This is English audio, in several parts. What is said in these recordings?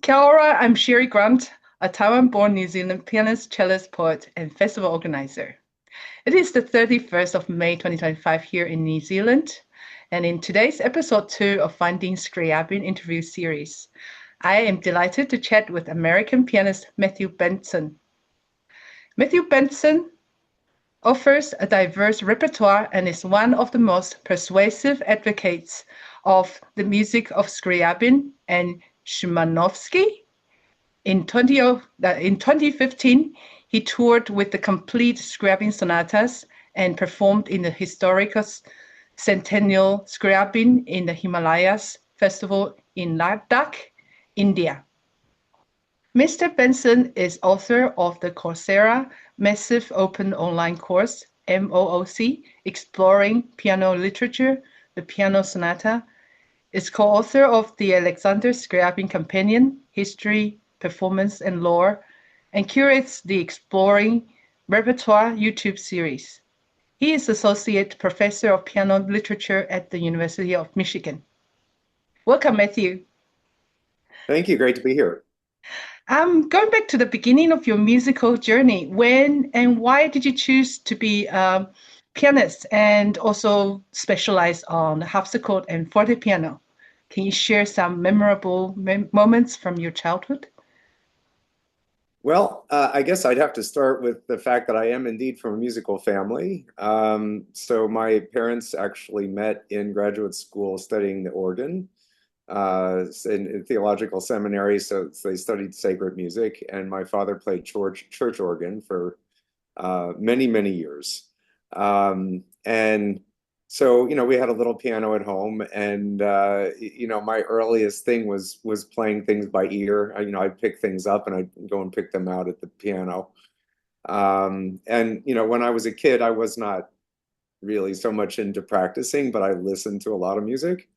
Kia ora, I'm Sherry Grant, a Taiwan-born New Zealand pianist, cellist, poet, and festival organizer. It is the 31st of May 2025 here in New Zealand, and in today's episode 2 of Finding Scriabin interview series, I am delighted to chat with American pianist Matthew Bengtson. Matthew Bengtson offers a diverse repertoire and is one of the most persuasive advocates of the music of Scriabin and Szymanowski. In 2015, he toured with the complete Scriabin sonatas and performed in the historical Centennial Scriabin in the Himalayas Festival in Ladakh, India. Mr. Bengtson is author of the Coursera Massive Open Online Course, MOOC, Exploring Piano Literature, the Piano Sonata, is co-author of the Alexander Scriabin Companion, History, Performance and Lore, and curates the Exploring Repertoire YouTube series. He is Associate Professor of Piano Literature at the University of Michigan. Welcome, Matthew. Thank you. Great to be here. Going back to the beginning of your musical journey, when and why did you choose to be a pianist and also specialize on harpsichord and fortepiano? Can you share some memorable moments from your childhood? Well, I guess I'd have to start with the fact that I am indeed from a musical family. So my parents actually met in graduate school studying the organ in theological seminary. So they studied sacred music, and my father played church organ for many, many years. And so, we had a little piano at home, and my earliest thing was playing things by ear. I'd pick things up and I'd go and pick them out at the piano. And when I was a kid, I was not really so much into practicing, but I listened to a lot of music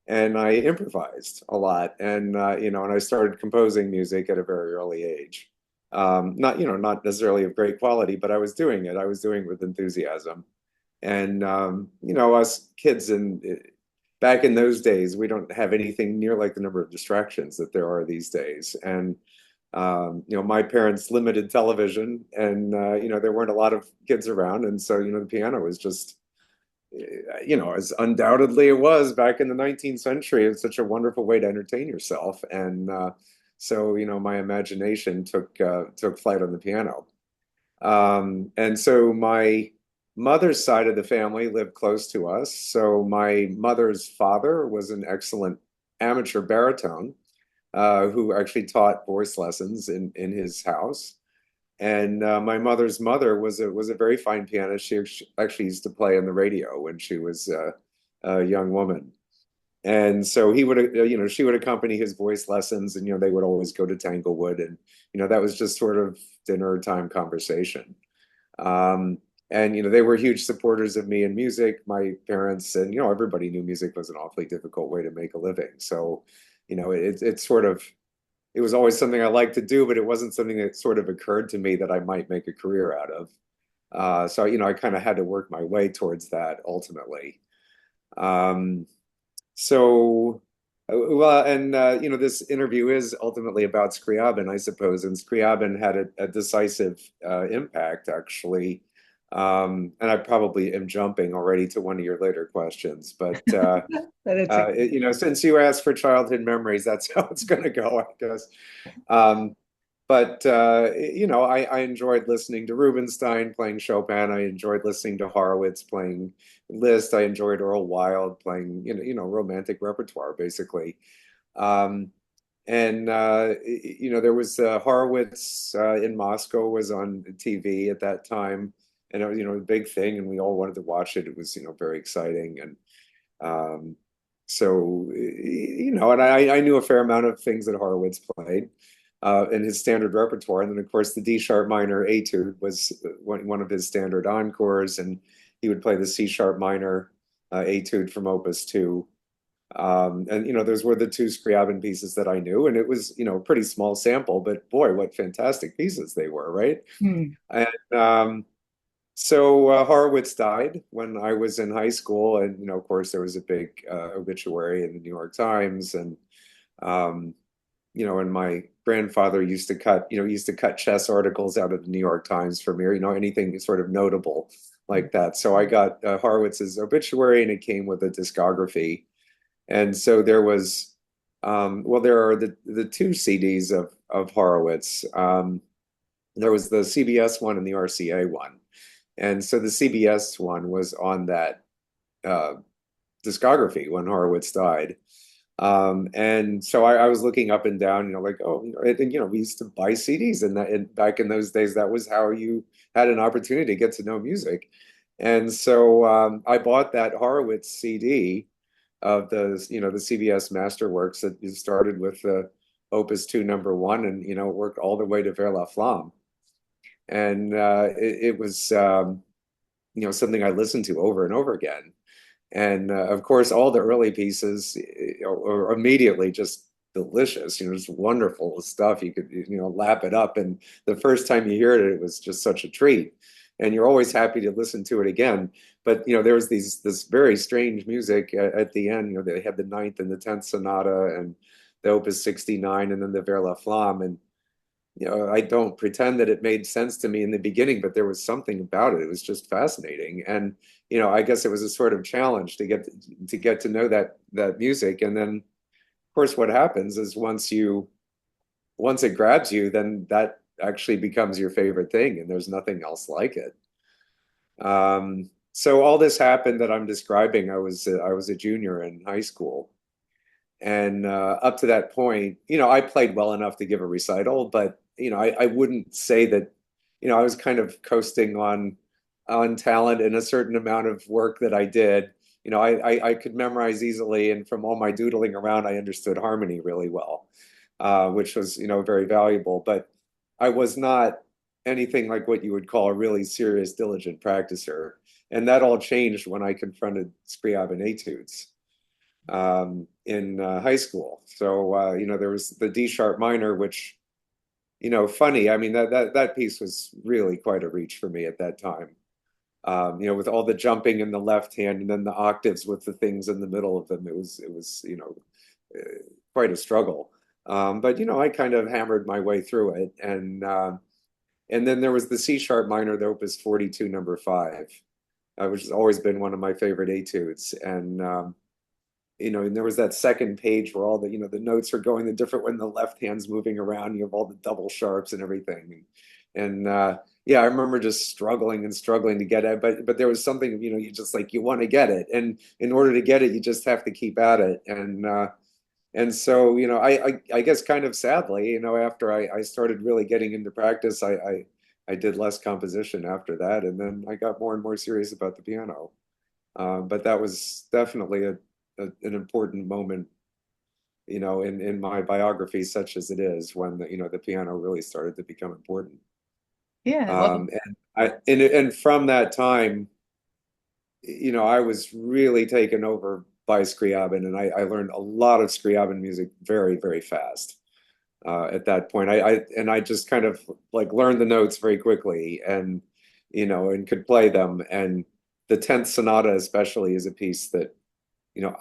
and I improvised a lot. And and I started composing music at a very early age. Not necessarily of great quality, but I was doing it. I was doing it with enthusiasm. And us kids back in those days, we don't have anything near like the number of distractions that there are these days. And my parents limited television, and there weren't a lot of kids around, and so the piano was just as undoubtedly it was back in the 19th century. It's such a wonderful way to entertain yourself, and so my imagination took flight on the piano. And so my mother's side of the family lived close to us. So my mother's father was an excellent amateur baritone who actually taught voice lessons in his house. And my mother's mother was a very fine pianist. She actually used to play on the radio when she was a young woman. And so he would, she would accompany his voice lessons, and they would always go to Tanglewood, and that was just sort of dinner time conversation. And they were huge supporters of me in music, my parents, and everybody knew music was an awfully difficult way to make a living. So it was always something I liked to do, but it wasn't something that sort of occurred to me that I might make a career out of. So I kind of had to work my way towards that ultimately. Um, so well, and this interview is ultimately about Scriabin, I suppose, and Scriabin had a decisive impact, actually. And I probably am jumping already to one of your later questions, but since you asked for childhood memories, that's how it's going to go, I guess. Um, but I enjoyed listening to Rubinstein playing Chopin. I enjoyed listening to Horowitz playing Liszt. I enjoyed Earl Wild playing romantic repertoire, basically. Um, and there was Horowitz in Moscow was on TV at that time, and it was a big thing, and we all wanted to watch it. It was very exciting, and so and I knew a fair amount of things that Horowitz played in his standard repertoire. And then, of course, the D sharp minor etude was one of his standard encores, and he would play the C sharp minor etude from Opus 2. And those were the two Scriabin pieces that I knew, and it was a pretty small sample, but boy, what fantastic pieces they were, right? And so Horowitz died when I was in high school, and of course, there was a big obituary in the New York Times, and and my grandfather used to cut chess articles out of the New York Times for me, or, anything sort of notable like that. So I got Horowitz's obituary, and it came with a discography. And so there was, well, there are the two CDs of Horowitz. There was the CBS one and the RCA one. And so the CBS one was on that uh, discography when Horowitz died. And so I was looking up and down, like, oh, we used to buy CDs, and back in those days, that was how you had an opportunity to get to know music. And so I bought that Horowitz CD of the CBS Masterworks that started with Opus 2 number 1, and it worked all the way to Vers la Flamme. And it was something I listened to over and over again. And of course, all the early pieces are immediately just delicious, just wonderful stuff. You could, lap it up. And the first time you hear it, it was just such a treat. And you're always happy to listen to it again. But, there was this very strange music at the end. They had the Ninth and the Tenth Sonata and the Opus 69 and then the Vers la Flamme. And I don't pretend that it made sense to me in the beginning, but there was something about it. It was just fascinating. And, I guess it was a sort of challenge to get to know that music. And then, of course, what happens is once it grabs you, then that actually becomes your favorite thing, and there's nothing else like it. So all this happened that I'm describing. I was a junior in high school. And up to that point, I played well enough to give a recital, but I wouldn't say that, I was kind of coasting on talent and a certain amount of work that I did. I could memorize easily, and from all my doodling around, I understood harmony really well, which was, very valuable. But I was not anything like what you would call a really serious, diligent practicer. And that all changed when I confronted Scriabin etudes in high school. So there was the D sharp minor, which funny. I mean that piece was really quite a reach for me at that time. With all the jumping in the left hand and then the octaves with the things in the middle of them, it was uh, quite a struggle. But I kind of hammered my way through it, and then there was the C sharp minor, the Opus 42 number 5, which has always been one of my favorite etudes, and there was that second page where all the notes are going the different when the left hand's moving around. You have all the double sharps and everything, and yeah, I remember just struggling and struggling to get it. But there was something, you just like you want to get it, and in order to get it, you just have to keep at it. And so I guess kind of sadly, after I started really getting into practice, I did less composition after that, and then I got more and more serious about the piano. But that was definitely an important moment, in my biography, such as it is, when the piano really started to become important. Yeah, well, And from that time, I was really taken over by Scriabin, and I learned a lot of Scriabin music very, very fast. At that point, I just kind of like learned the notes very quickly, and could play them. And the Tenth Sonata especially is a piece that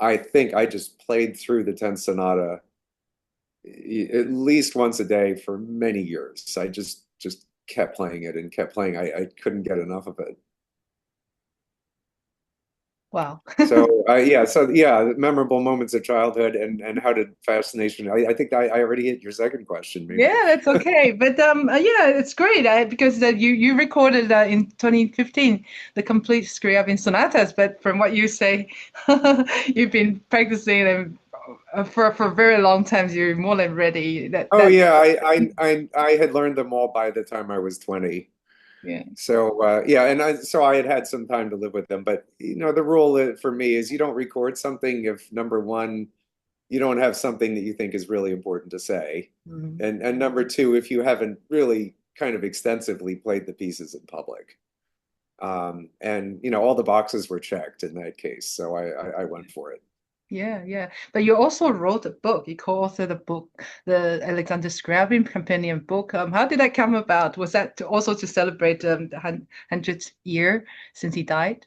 I think I just played through the Tenth Sonata at least once a day for many years. I just kept playing it and kept playing. I couldn't get enough of it. wow. So yeah, memorable moments of childhood, and how did fascination. I think I already hit your second question, maybe. Yeah, that's okay. But yeah, it's great because you recorded in 2015 the complete Scriabin sonatas. But from what you say, you've been practicing them for a very long time. You're more than ready. Oh That yeah, I had learned them all by the time I was 20. Yeah. So yeah, and so I had some time to live with them. But the rule for me is you don't record something if number one, you don't have something that you think is really important to say, Mhm. and number two, if you haven't really kind of extensively played the pieces in public. And all the boxes were checked in that case, so I went for it. Yeah, yeah. But you also wrote a book. You co-authored a book, the Alexander Scriabin Companion book. How did that come about? Was that also to celebrate the 100th year since he died?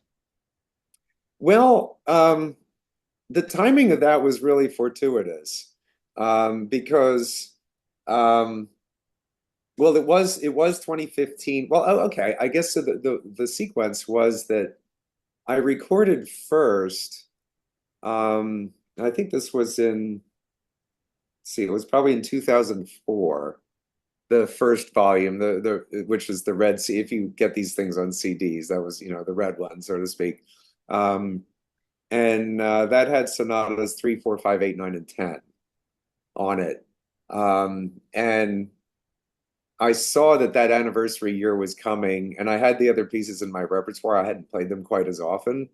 Well, the timing of that was really fortuitous, because Um, well, it was 2015. Well, oh, okay. I guess so the sequence was that I recorded first. I think this was in, see, it was probably in 2004, the first volume, the which is the red C. If you get these things on CDs, that was, the red one, so to speak. Um, and that had sonatas 3, 4, 5, 8, 9, and 10 on it. And I saw that that anniversary year was coming, and I had the other pieces in my repertoire. I hadn't played them quite as often.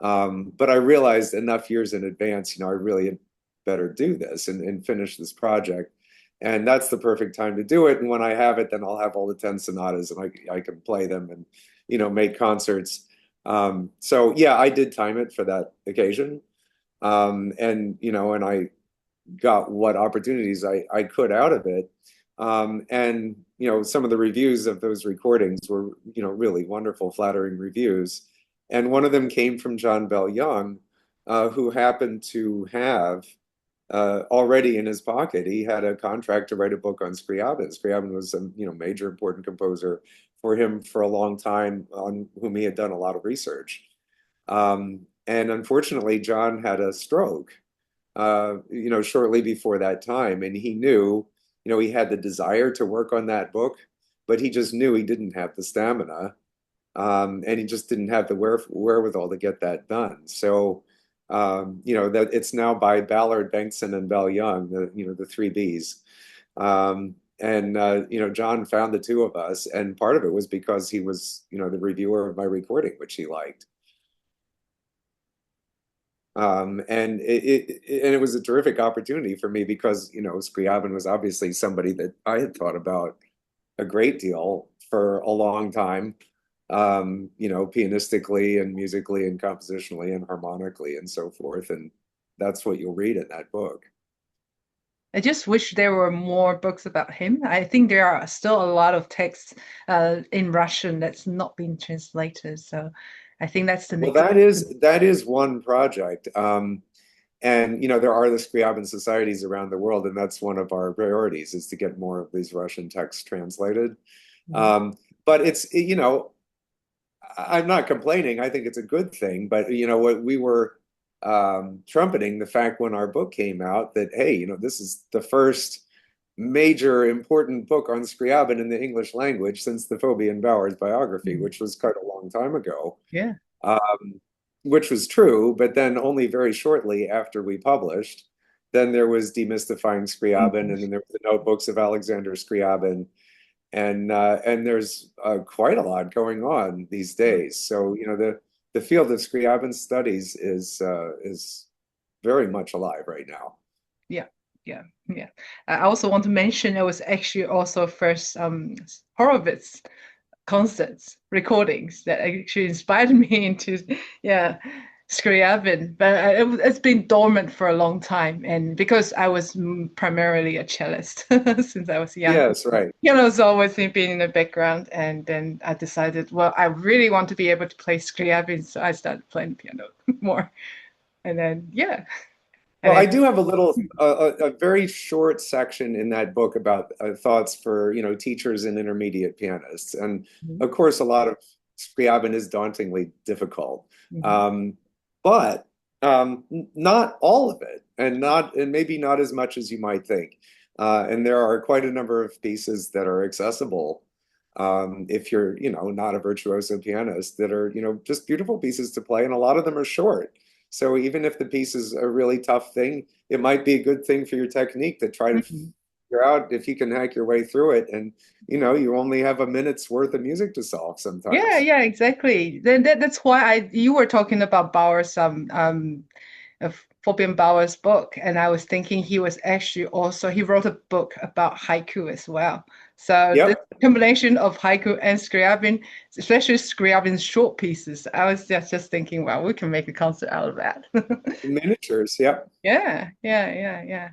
But I realized enough years in advance, I really had better do this and finish this project. And that's the perfect time to do it. And when I have it, then I'll have all the 10 sonatas and I can play them and, make concerts. So yeah, I did time it for that occasion. And I got what opportunities I could out of it. And some of the reviews of those recordings were, really wonderful, flattering reviews. And one of them came from John Bell Young, who happened to have already in his pocket, he had a contract to write a book on Scriabin. Scriabin was a major important composer for him for a long time, on whom he had done a lot of research. And unfortunately, John had a stroke, shortly before that time. And he knew, he had the desire to work on that book, but he just knew he didn't have the stamina. And he just didn't have the wherewithal to get that done. So, that it's now by Ballard, Bengtson, and Bell Young, the three Bs. And John found the two of us, and part of it was because he was, the reviewer of my recording, which he liked. And it was a terrific opportunity for me because, Scriabin was obviously somebody that I had thought about a great deal for a long time, pianistically and musically and compositionally and harmonically and so forth. And that's what you'll read in that book. I just wish there were more books about him. I think there are still a lot of texts in Russian that's not been translated. So I think that's the Well, next. that is one project. And there are the Scriabin societies around the world, and that's one of our priorities is to get more of these Russian texts translated. Mhm. But I'm not complaining. I think it's a good thing. But what we were trumpeting the fact when our book came out that, hey, this is the first major important book on Scriabin in the English language since the Phoebe and Bowers biography, Mhm. which was quite a long time ago. Yeah. Um, which was true, but then only very shortly after we published, then there was Demystifying Scriabin, Mhm. and then there were the Notebooks of Alexander Scriabin, and there's quite a lot going on these days. So the field of Scriabin studies is very much alive right now. Yeah. Yeah. Yeah. I also want to mention it was actually also first Horowitz concerts recordings that actually inspired me into yeah Scriabin, but it's been dormant for a long time, and because I was primarily a cellist since I was young, Yes, right. piano's always been in the background, and then I decided, well, I really want to be able to play Scriabin, so I started playing piano more, and then yeah, and Well, I then do have a very short section in that book about thoughts for teachers and intermediate pianists, and Mhm. of course, a lot of Scriabin is dauntingly difficult, Mhm. um, but not all of it, and maybe not as much as you might think. And there are quite a number of pieces that are accessible if you're not a virtuoso pianist that are just beautiful pieces to play, and a lot of them are short. So even if the piece is a really tough thing, it might be a good thing for your technique to try to Mhm. figure out if you can hack your way through it. And you only have a minute's worth of music to solve Yeah, sometimes. yeah, exactly. Then that's why you were talking about Bauer's of Fabian Bauer's book, and I was thinking he was actually also he wrote a book about haiku as well. So this Yep, combination of haiku and Scriabin, especially Scriabin's short pieces, I was just thinking, well, we can make a concert out of that. miniatures. Yep. Yeah, yeah, yeah, yeah.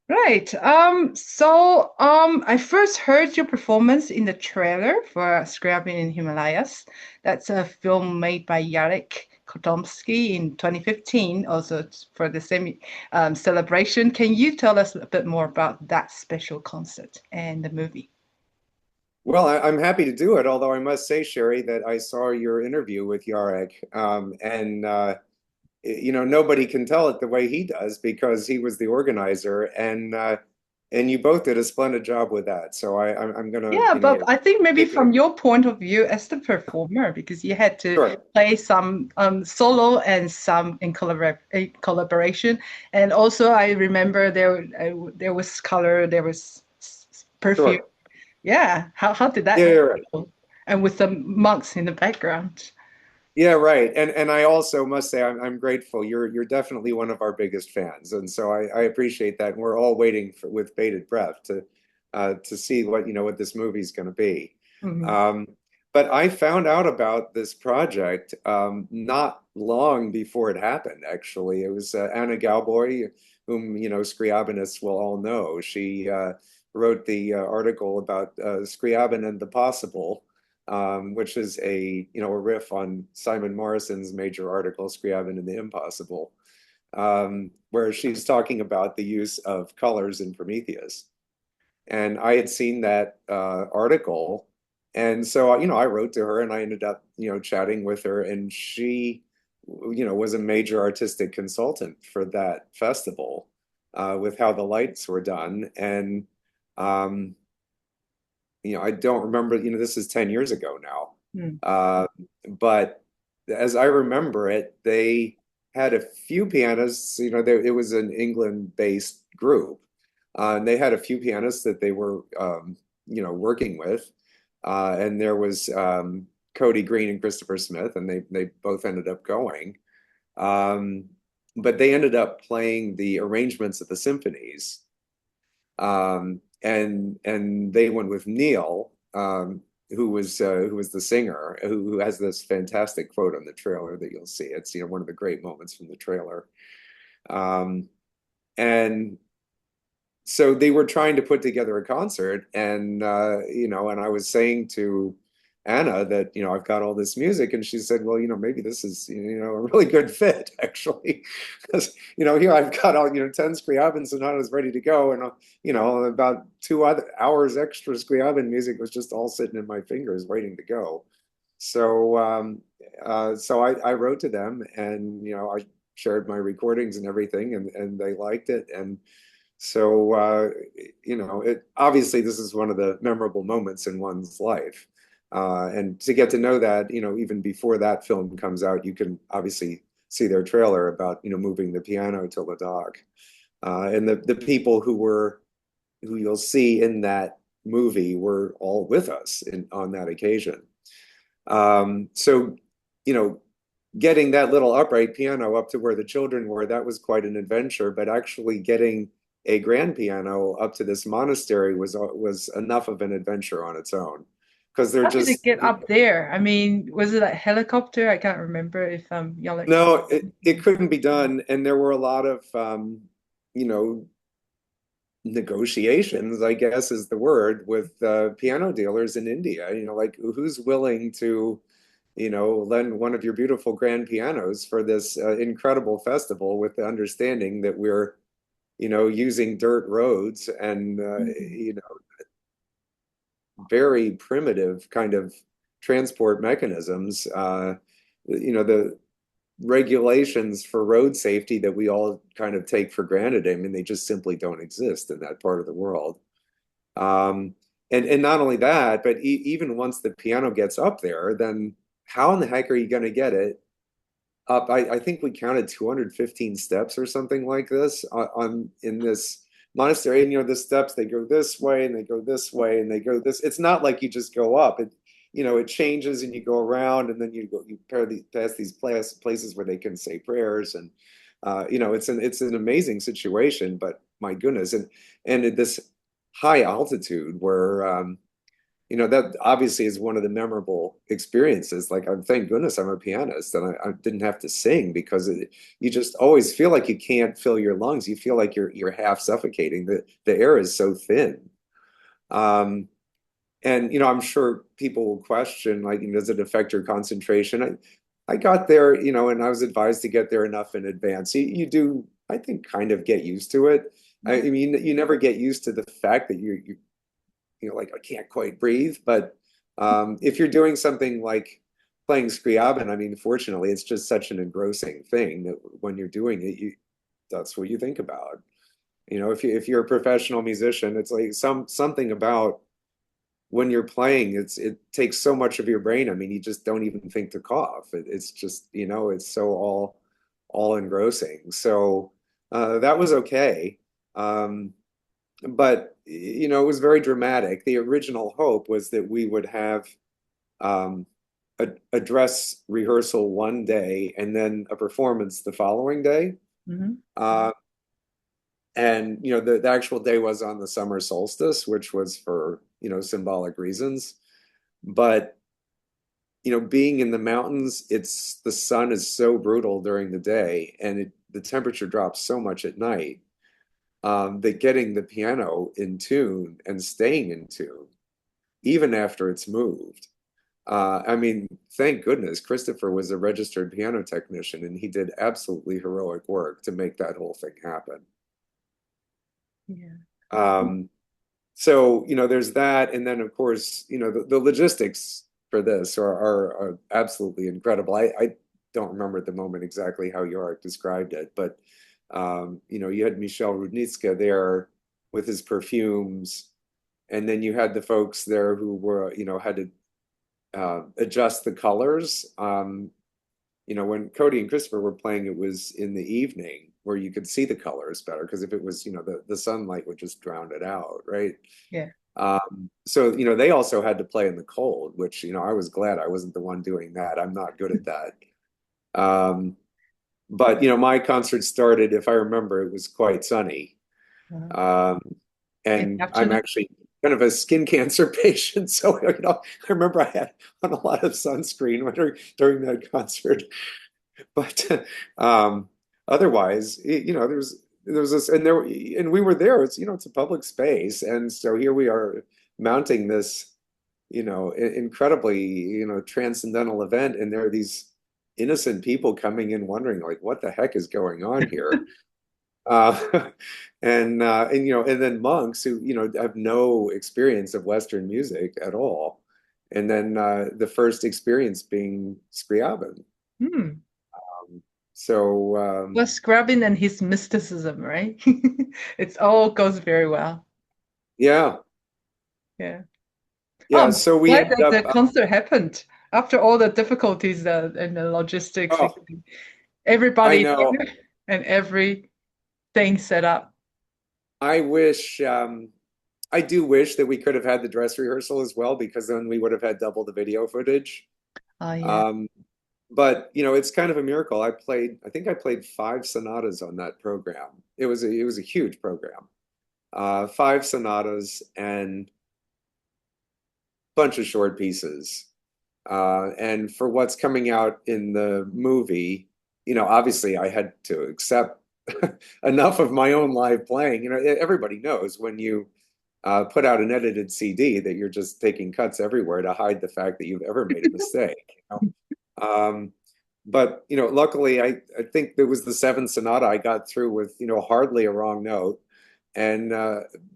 Right. I first heard your performance in the trailer for Scriabin in Himalayas. That's a film made by Yarek Kodomsky in 2015, also for the same celebration. Can you tell us a bit more about that special concert and the movie? Well, I'm happy to do it, although I must say, Sherry, that I saw your interview with Yarek, and nobody can tell it the way he does because he was the organizer, and you both did a splendid job with that. So I'm gonna, Yeah, but I think maybe give you from your point of view as the performer, because you had to sure, play some solo and some in collaboration, and also I remember there was color, there was perfume. sure. Yeah, how did Yeah, that you're right. go? And with the monks in the background. Yeah, right. And I also must say I'm grateful. You're definitely one of our biggest fans, and so I appreciate that. And we're all waiting with bated breath to see what this movie's going to be. Mhm. Um, but I found out about this project not long before it happened. Actually, it was Anna Galboy, whom Scriabinists will all know. She wrote the article about Scriabin and the Possible, which is a riff on Simon Morrison's major article, Scriabin and the Impossible, where she's talking about the use of colors in Prometheus. And I had seen that article, and so I wrote to her, and I ended up chatting with her, and she was a major artistic consultant for that festival with how the lights were done, and um, I don't remember, this is 10 years ago now. Mm. Uh, but as I remember it, they had a few pianists, it was an England-based group. And they had a few pianists that they were, working with. And there was Cody Green and Christopher Smith, and they both ended up going. Um, but they ended up playing the arrangements of the symphonies, and they went with Neil, who was the singer, who has this fantastic quote on the trailer that you'll see. It's one of the great moments from the trailer, um, and so they were trying to put together a concert, and I was saying to Anna that I've got all this music, and she said, well, maybe this is a really good fit actually, because here I've got all 10 Scriabin sonatas ready to go, and about 2 hours extra Scriabin music was just all sitting in my fingers waiting to go. So I wrote to them, and I shared my recordings and everything, and they liked it, and so, obviously this is one of the memorable moments in one's life. And to get to know that, even before that film comes out, you can obviously see their trailer about, moving the piano to Ladakh. And the people who you'll see in that movie were all with us on that occasion. So, you know, getting that little upright piano up to where the children were, that was quite an adventure. But actually getting a grand piano up to this monastery was enough of an adventure on its own, because they're How did it just get up there? I mean, was it a helicopter? I can't remember if y'all no, it couldn't be done, and there were a lot of you know negotiations, I guess is the word, with piano dealers in India. Like who's willing to lend one of your beautiful grand pianos for this incredible festival with the understanding that we're using dirt roads and very primitive kind of transport mechanisms. The regulations for road safety that we all kind of take for granted, I mean, they just simply don't exist in that part of the world. Um, and not only that, but even once the piano gets up there, then how in the heck are you going to get it up? I think we counted 215 steps or something like this in this monastery. And the steps, they go this way and they go this way and they go this. It's not like you just go up. It changes and you go around, and then you pass these places where they can say prayers, and it's an amazing situation. But my goodness, and at this high altitude where that obviously is one of the memorable experiences. Like, thank goodness I'm a pianist and I didn't have to sing, because you just always feel like you can't fill your lungs. You feel like you're half suffocating. The air is so thin. And I'm sure people will question, like, does it affect your concentration? I got there, and I was advised to get there enough in advance. You do, I think, kind of get used to it. I mean, you never get used to the fact that like I can't quite breathe. But if you're doing something like playing Scriabin, I mean, fortunately, it's just such an engrossing thing that when you're doing it, that's what you think about. If you're a professional musician, it's like something about when you're playing, it takes so much of your brain. I mean, you just don't even think to cough. It's just, it's so all engrossing. So that was okay. Um, but it was very dramatic. The original hope was that we would have um, a dress rehearsal one day and then a performance the following day. Mhm. Uh, and the actual day was on the summer solstice, which was for symbolic reasons. But being in the mountains, the sun is so brutal during the day, and the temperature drops so much at night, that getting the piano in tune and staying in tune, even after it's moved. I mean, thank goodness Christopher was a registered piano technician, and he did absolutely heroic work to make that whole thing happen. Yeah. Um, So, there's that. And then, of course, the logistics for this are absolutely incredible. I don't remember at the moment exactly how Yorick described it, but, you had Michel Rudnitska there with his perfumes. And then you had the folks there who were, had to adjust the colors. When Cody and Christopher were playing, it was in the evening where you could see the colors better because if it was, the sunlight would just drown it out, right? Yeah. So, they also had to play in the cold, which, I was glad I wasn't the one doing that. I'm not good at that. Um, but, my concert started, if I remember, it was quite sunny. Uh, Um, it and I'm captured it. actually kind of a skin cancer patient. So, I remember I had on a lot of sunscreen during that concert. But otherwise, there was this, and we were there. It's a public space, and so here we are mounting this, incredibly, transcendental event, and there are these innocent people coming in wondering like, what the heck is going on here? Uh, and then monks who have no experience of Western music at all, and then the first experience being Scriabin. Hmm. So Well, Scriabin and his mysticism, right? It's all goes very well. yeah, Yeah. Oh, yeah. I'm So we glad ended that up. the concert happened after all the difficulties and the logistics. Oh, I Everybody know. there and everything set up. I wish. I do wish that we could have had the dress rehearsal as well because then we would have had double the video footage. Oh, yeah. Um, but it's kind of a miracle. I think I played five sonatas on that program. It was a huge program. Five sonatas and bunch of short pieces. And for what's coming out in the movie, obviously I had to accept enough of my own live playing. Everybody knows when you put out an edited CD that you're just taking cuts everywhere to hide the fact that you've ever made a mistake. But luckily, I think it was the seventh sonata I got through with hardly a wrong note, and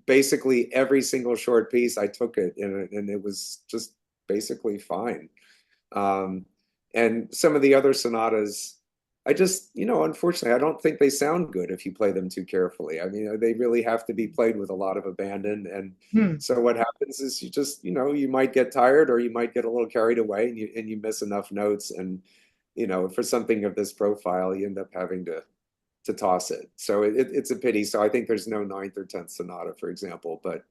basically every single short piece I took it and it was just basically fine. Um, and some of the other sonatas, I just unfortunately, I don't think they sound good if you play them too carefully. I mean, they really have to be played with a lot of abandon, and Hmm. so what happens is you just you might get tired or you might get a little carried away and you miss enough notes and for something of this profile, you end up having to toss it. So it's a pity. So I think there's no ninth or tenth sonata, for example. But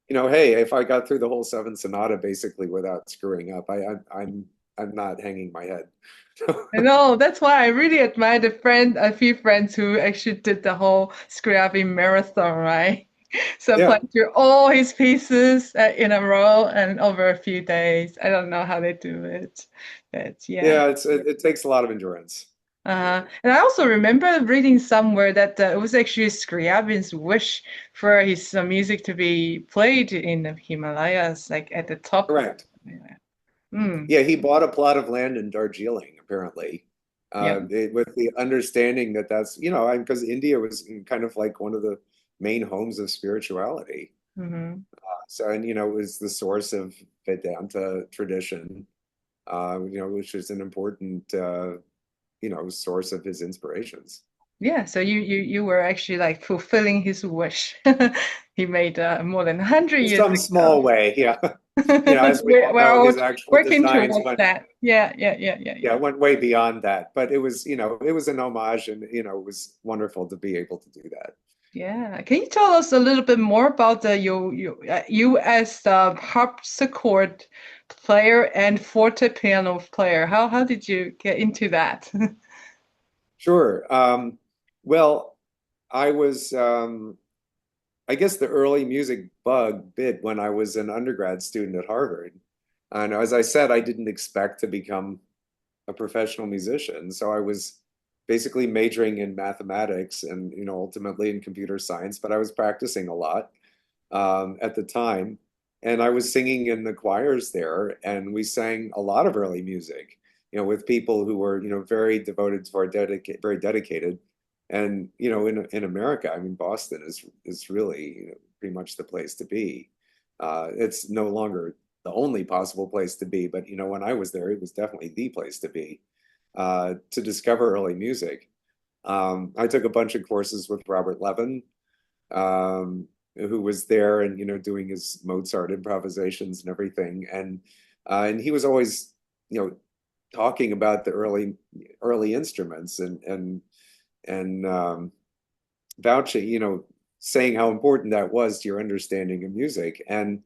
hey, if I got through the whole seventh sonata basically without screwing up, I'm not hanging my head. I know. That's why I really admire a few friends who actually did the whole Scriabin marathon, right? So Yeah, playing through all his pieces in a row and over a few days. I don't know how they do it, but yeah. yeah, it takes a lot of endurance. Yeah, And I also remember reading somewhere that it was actually Scriabin's wish for his music to be played in the Himalayas, like at the top of. correct. Yeah. Mm, Yeah, he bought a plot of land in Darjeeling, apparently, yeah. with the understanding that that's, because India was kind of like one of the main homes of spirituality. Hmm. So, and, it was the source of Vedanta tradition, which is an important, source of his inspirations. Yeah, so you were actually like fulfilling his wish. He made more than 100 In years some ago. small way, yeah. As we all We're know, all his actual working designs towards went, that. Yeah, yeah, yeah, yeah, yeah, yeah. went way beyond that. But it was an homage, and it was wonderful to be able to do that. Yeah. Can you tell us a little bit more about you as the harpsichord player and forte piano player? How did you get into that? Sure. Well, I was, I guess the early music bug bit when I was an undergrad student at Harvard. And as I said, I didn't expect to become a professional musician. So I was basically majoring in mathematics and, ultimately in computer science, but I was practicing a lot at the time. And I was singing in the choirs there, and we sang a lot of early music, with people who were, very devoted to our very dedicated. And, in America, I mean, Boston is really, pretty much the place to be. It's no longer the only possible place to be, but, when I was there, it was definitely the place to be to discover early music. I took a bunch of courses with Robert Levin, who was there and doing his Mozart improvisations and everything, and he was always talking about the early instruments and vouching, saying how important that was to your understanding of music. And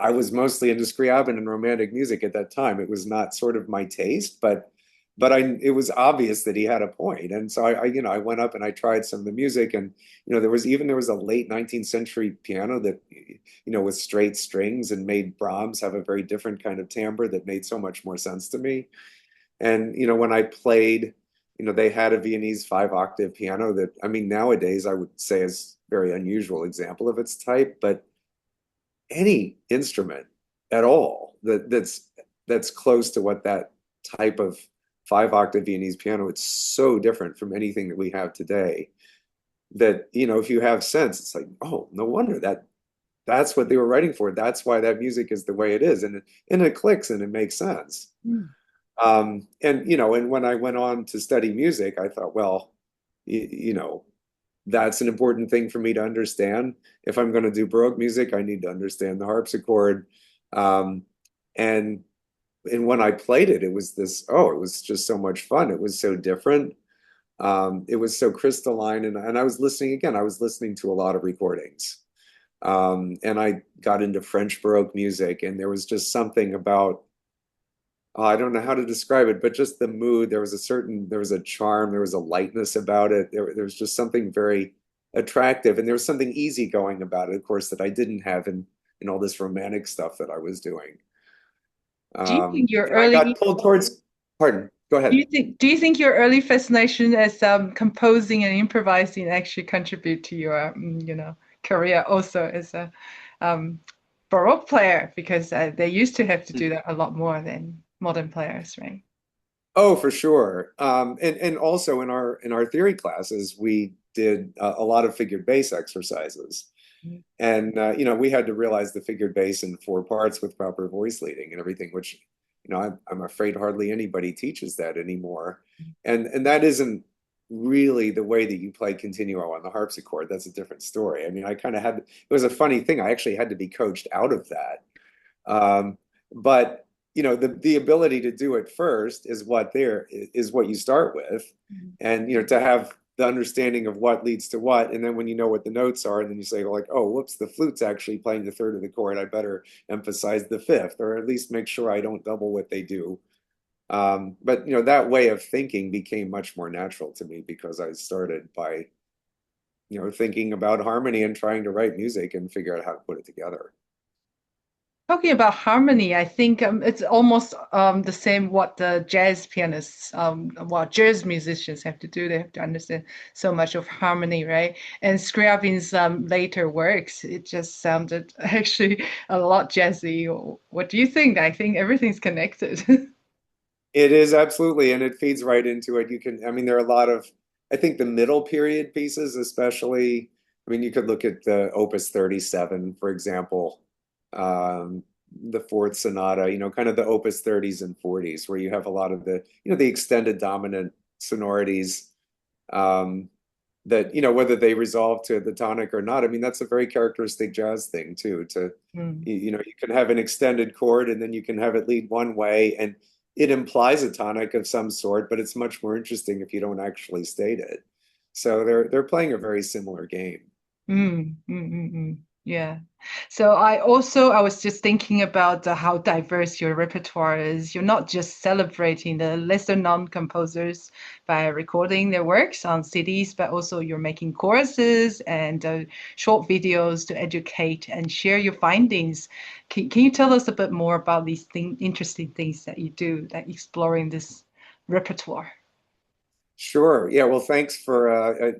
I was mostly into Scriabin and romantic music at that time. It was not sort of my taste, but it was obvious that he had a point. And so I went up and I tried some of the music, and there was a late 19th century piano that with straight strings and made Brahms have a very different kind of timbre that made so much more sense to me. And when I played, they had a Viennese 5-octave piano that, I mean, nowadays I would say is a very unusual example of its type, but any instrument at all that's close to what that type of 5-octave Viennese piano, it's so different from anything that we have today that, if you have sense, it's like, oh, no wonder that's what they were writing for. That's why that music is the way it is. And it clicks and it makes sense. Mm. And when I went on to study music, I thought, well, you know, that's an important thing for me to understand. If I'm going to do Baroque music, I need to understand the harpsichord. Um, and and when I played it, it was it was just so much fun. It was so different. It was so crystalline. And I was listening again, I was listening to a lot of recordings. And I got into French Baroque music, and there was just something about I don't know how to describe it, but just the mood. There was a charm, there was a lightness about it. There was just something very attractive, and there was something easygoing about it, of course, that I didn't have in all this romantic stuff that I was doing. Do you think your And I got early pulled towards, pardon, go ahead. do you think your early fascination as composing and improvising actually contribute to your career also as a um, Baroque player? Because they used to have to do that a lot more than modern players, right? Oh, for sure. And also in our theory classes, we did a lot of figured bass exercises. Mhm. And we had to realize the figured bass in 4 parts with proper voice leading and everything, which I'm afraid hardly anybody teaches that anymore. And that isn't really the way that you play continuo on the harpsichord. That's a different story. I mean, I kind of had it was a funny thing. I actually had to be coached out of that. Um, but the ability to do it first is what you start with, Mhm. and to have the understanding of what leads to what, and then when you know what the notes are, and then you say like, oh, whoops, the flute's actually playing the third of the chord. I better emphasize the fifth, or at least make sure I don't double what they do. But that way of thinking became much more natural to me because I started by thinking about harmony and trying to write music and figure out how to put it together. Talking about harmony, I think it's almost the same what the jazz pianists, what jazz musicians have to do. They have to understand so much of harmony, right? And Scriabin's later works, it just sounded actually a lot jazzy. What do you think? I think everything's connected. It is absolutely, and it feeds right into it. You can, I mean, there are a lot of, I think the middle period pieces, especially, I mean, you could look at the Opus 37, for example, um, the Fourth Sonata, kind of the Opus 30s and 40s, where you have a lot of the extended dominant sonorities, um, that, whether they resolve to the tonic or not. I mean, that's a very characteristic jazz thing too, Mm, you can have an extended chord and then you can have it lead one way and it implies a tonic of some sort, but it's much more interesting if you don't actually state it. So they're playing a very similar game. Yeah. So I was just thinking about how diverse your repertoire is. You're not just celebrating the lesser known composers by recording their works on CDs, but also you're making choruses and short videos to educate and share your findings. Can you tell us a bit more about these interesting things that you do, that exploring this repertoire? Sure. Yeah. Well, thanks for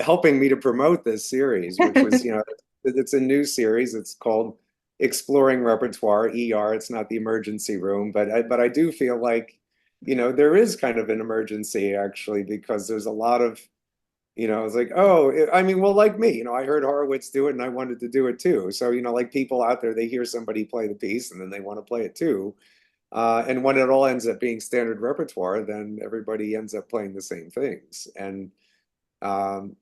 helping me to promote this series, which was, it's a new series. It's called Exploring Repertoire, ER. It's not the emergency room, but I do feel like, there is kind of an emergency actually, because there's a lot of, it's like, oh, I mean, well, like me, I heard Horowitz do it and I wanted to do it too. So, like people out there, they hear somebody play the piece and then they want to play it too. And when it all ends up being standard repertoire, then everybody ends up playing the same things. And um,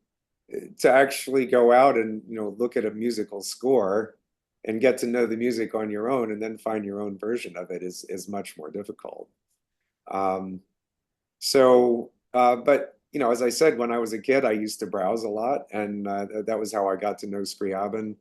to actually go out and look at a musical score and get to know the music on your own, and then find your own version of it is much more difficult. Um, but as I said, when I was a kid, I used to browse a lot, and that was how I got to know Scriabin.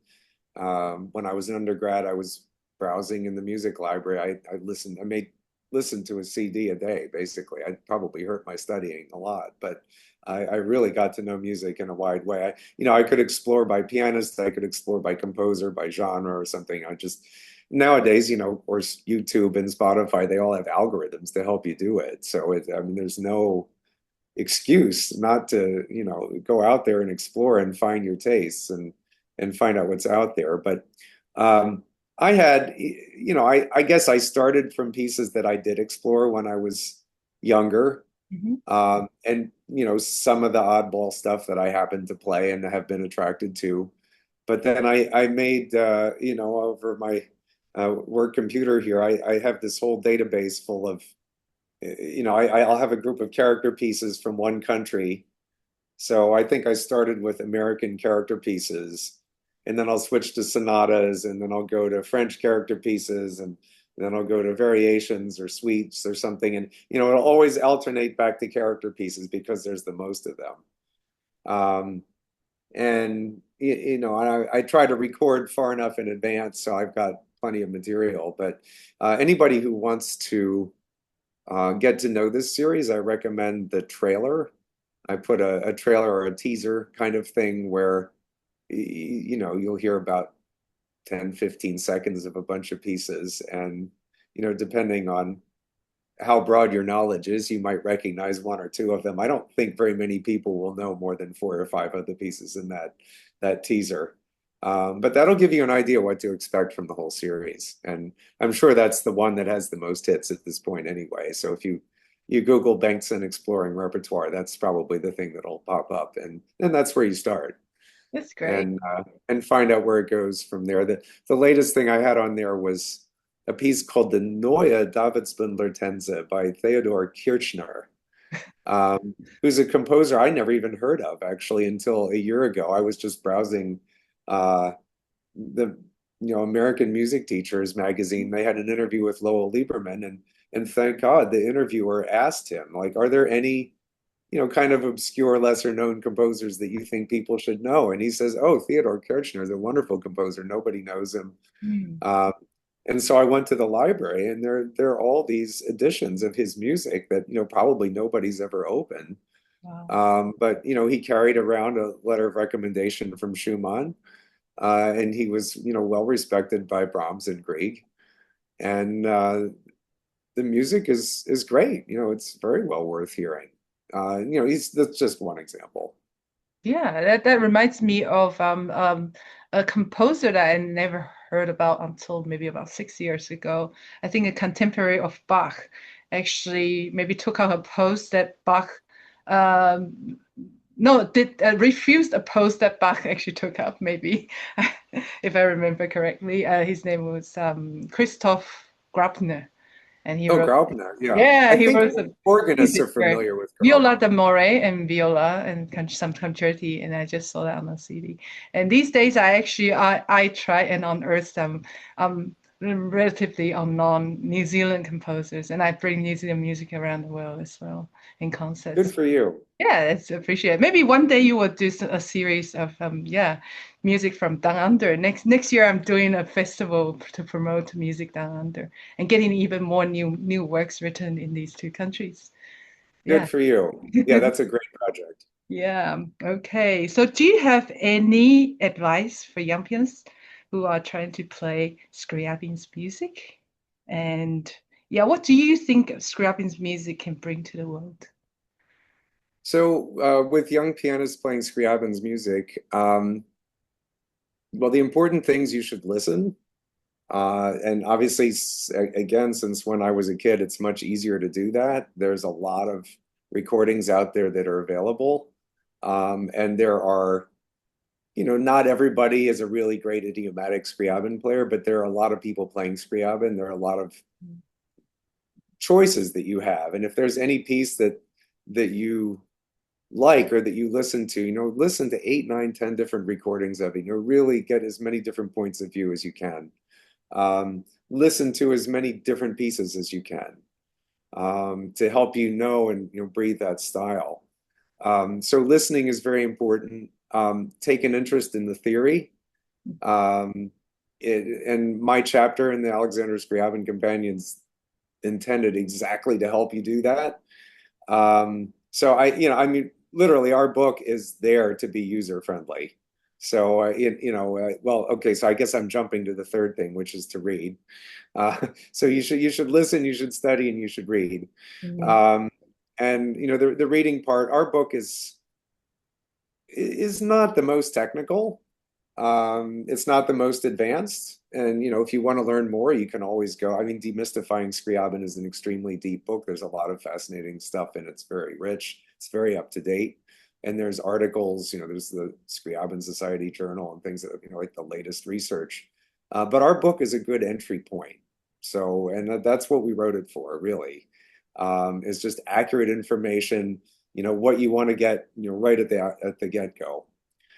When I was an undergrad, I was browsing in the music library. I made listen to a CD a day, basically. I probably hurt my studying a lot, but I really got to know music in a wide way. I could explore by pianist, I could explore by composer, by genre or something. Nowadays, of course, YouTube and Spotify, they all have algorithms to help you do it. So I mean, there's no excuse not to, go out there and explore and find your tastes and find out what's out there. But I had, I guess I started from pieces that I did explore when I was younger. Mhm. And some of the oddball stuff that I happen to play and have been attracted to. But then I made, over my work computer here, I have this whole database full of, I'll have a group of character pieces from one country. So I think I started with American character pieces, and then I'll switch to sonatas, and then I'll go to French character pieces, and then I'll go to variations or suites or something. And, it'll always alternate back to character pieces because there's the most of them. And, I try to record far enough in advance, so I've got plenty of material. But anybody who wants to get to know this series, I recommend the trailer. I put a trailer or a teaser kind of thing where, you'll hear about 10, 15 seconds of a bunch of pieces. And, depending on how broad your knowledge is, you might recognize one or two of them. I don't think very many people will know more than four or five of the pieces in that teaser. But that'll give you an idea what to expect from the whole series. And I'm sure that's the one that has the most hits at this point anyway. So if you Google Bengtson exploring repertoire, that's probably the thing that'll pop up, and that's where you start That's great. and find out where it goes from there. The latest thing I had on there was a piece called the Neue Davidsbündler by Theodor Kirchner, who's a composer I never even heard of actually until a year ago. I was just browsing uh, the American Music Teachers magazine. They had an interview with Lowell Lieberman, and thank God the interviewer asked him, like, are there any kind of obscure, lesser known composers that you think people should know? And he says, oh, Theodor Kirchner is a wonderful composer. Nobody knows him. Mm, Uh, and so I went to the library, and there are all these editions of his music that, probably nobody's ever opened. wow. But, he carried around a letter of recommendation from Schumann, and he was, well respected by Brahms and Grieg. And the music is great. It's very well worth hearing. That's just one example. Yeah, that reminds me of a composer that I never heard about until maybe about 6 years ago. I think a contemporary of Bach actually maybe took out a post that Bach um, no did refused a post that Bach actually took up, maybe if I remember correctly. His name was Christoph Grabner, and he Oh, wrote. Graupner, yeah. Yeah, I he think was a organists are music great. familiar with Viola Graupner. d'amore and viola and some concerti, and I just saw that on the CD. And these days, I try and unearth some relatively unknown New Zealand composers, and I bring New Zealand music around the world as well in Good concerts. for you. Yeah, it's appreciated. Maybe one day you will do a series of yeah, music from Down Under. Next year I'm doing a festival to promote music down under and getting even more new works written in these two countries. Good Yeah. for you. Yeah, that's a great project. Yeah. Okay. So do you have any advice for young pianists who are trying to play Scriabin's music? And yeah, what do you think Scriabin's music can bring to the world? So, with young pianists playing Scriabin's music, well, the important things you should listen. And obviously, again, since when I was a kid, it's much easier to do that. There's a lot of recordings out there that are available. And there are, not everybody is a really great idiomatic Scriabin player, but there are a lot of people playing Scriabin. There are a lot of choices that you have. And if there's any piece that you like or that you listen to, listen to 8, 9, 10 different recordings of it. Really get as many different points of view as you can. Listen to as many different pieces as you can to help and breathe that style. So listening is very important. Take an interest in the theory. Um, and my chapter in the Alexander Scriabin Companions intended exactly to help you do that. So I mean, literally, our book is there to be user friendly. So, well, okay. So I guess I'm jumping to the third thing, which is to read. So you should listen, you should study, and you should read. Mm. Um, and the reading part, our book is not the most technical. It's not the most advanced. And if you want to learn more, you can always go. I mean, Demystifying Scriabin is an extremely deep book. There's a lot of fascinating stuff and it's very rich. It's very up to date. And there's articles, there's the Scriabin Society Journal and things that, like the latest research. But our book is a good entry point. So, and that's what we wrote it for, really, is just accurate information, what you want to get, right at the get-go.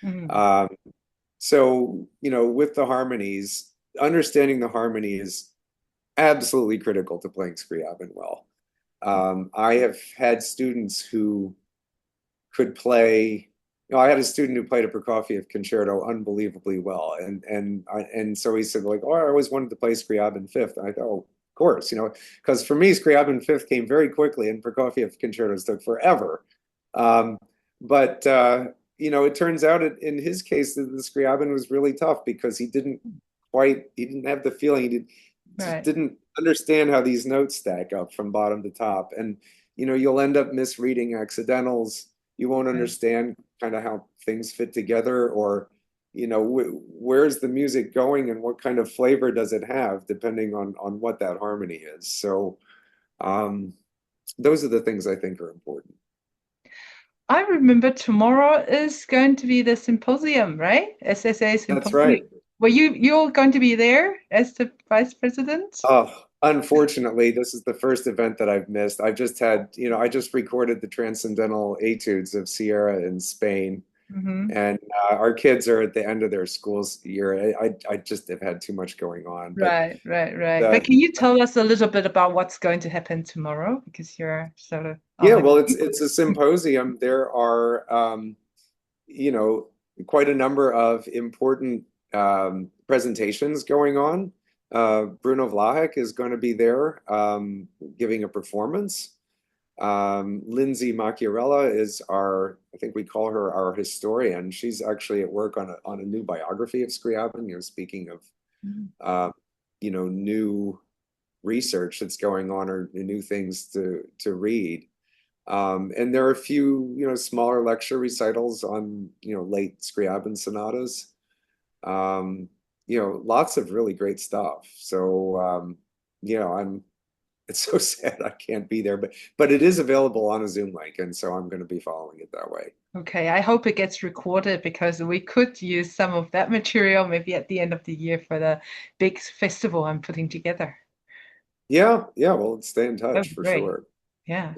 Mm. Um, so, with the harmonies, understanding the harmony is absolutely critical to playing Scriabin well. I have had students who could play. I had a student who played a Prokofiev concerto unbelievably well, and so he said, like, oh, I always wanted to play Scriabin fifth. And I thought, oh, of course, because for me, Scriabin fifth came very quickly, and Prokofiev concertos took forever. Um, but it turns out in his case that the Scriabin was really tough because he didn't have the feeling, just Right. didn't understand how these notes stack up from bottom to top, and you'll end up misreading accidentals. You won't Right. understand kind of how things fit together, or where's the music going and what kind of flavor does it have, depending on what that harmony is. So um, those are the things I think are important. I remember tomorrow is going to be the symposium, right? SSA That's right. symposium. Were you're going to be there as the vice president? Oh, unfortunately, this is the first event that I've missed. I just recorded the Transcendental Etudes of Sierra in Spain, Hmm. and our kids are at the end of their school's year. I just have had too much going on, but Right, right, right. uh, But can you tell us a little bit about what's going to happen tomorrow? Because you're sort of on yeah, the. well, it's a symposium. There are you know, quite a number of important presentations going on. Bruno Vlahek is going to be there giving a performance. Lindsay Macchiarella is I think we call her our historian. She's actually at work on a new biography of Scriabin. Speaking of, Mhm. uh, new. research that's going on or new things to read. And there are a few, smaller lecture recitals on, late Scriabin sonatas. Lots of really great stuff. So, it's so sad I can't be there, but it is available on a Zoom link, and so I'm going to be following it that way. Okay, I hope it gets recorded because we could use some of that material maybe at the end of the year for the big festival I'm putting together. Yeah, well, let's stay in That touch would be for great. sure. Yeah,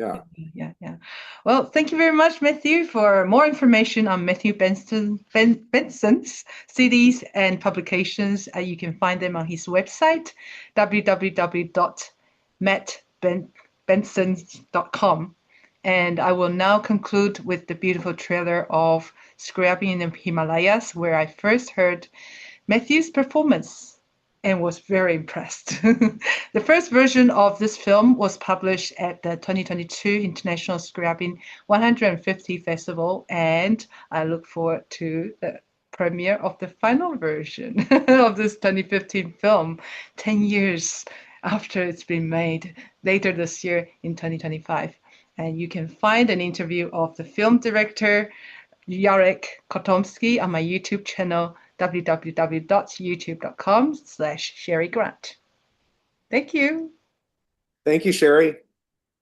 Yeah. yeah. Well, thank you very much, Matthew. For more information on Matthew Bengtson's CDs and publications, you can find them on his website, www.mattbengtson.com. And I will now conclude with the beautiful trailer of Scriabin in the Himalayas, where I first heard Matthew's performance and was very impressed. The first version of this film was published at the 2022 International Scriabin 150 Festival, and I look forward to the premiere of the final version of this 2015 film, 10 years after it's been made, later this year in 2025. And you can find an interview of the film director, Jarek Kotomski, on my YouTube channel, www.youtube.com/Sherry Grant. Thank you. Thank you, Sherry.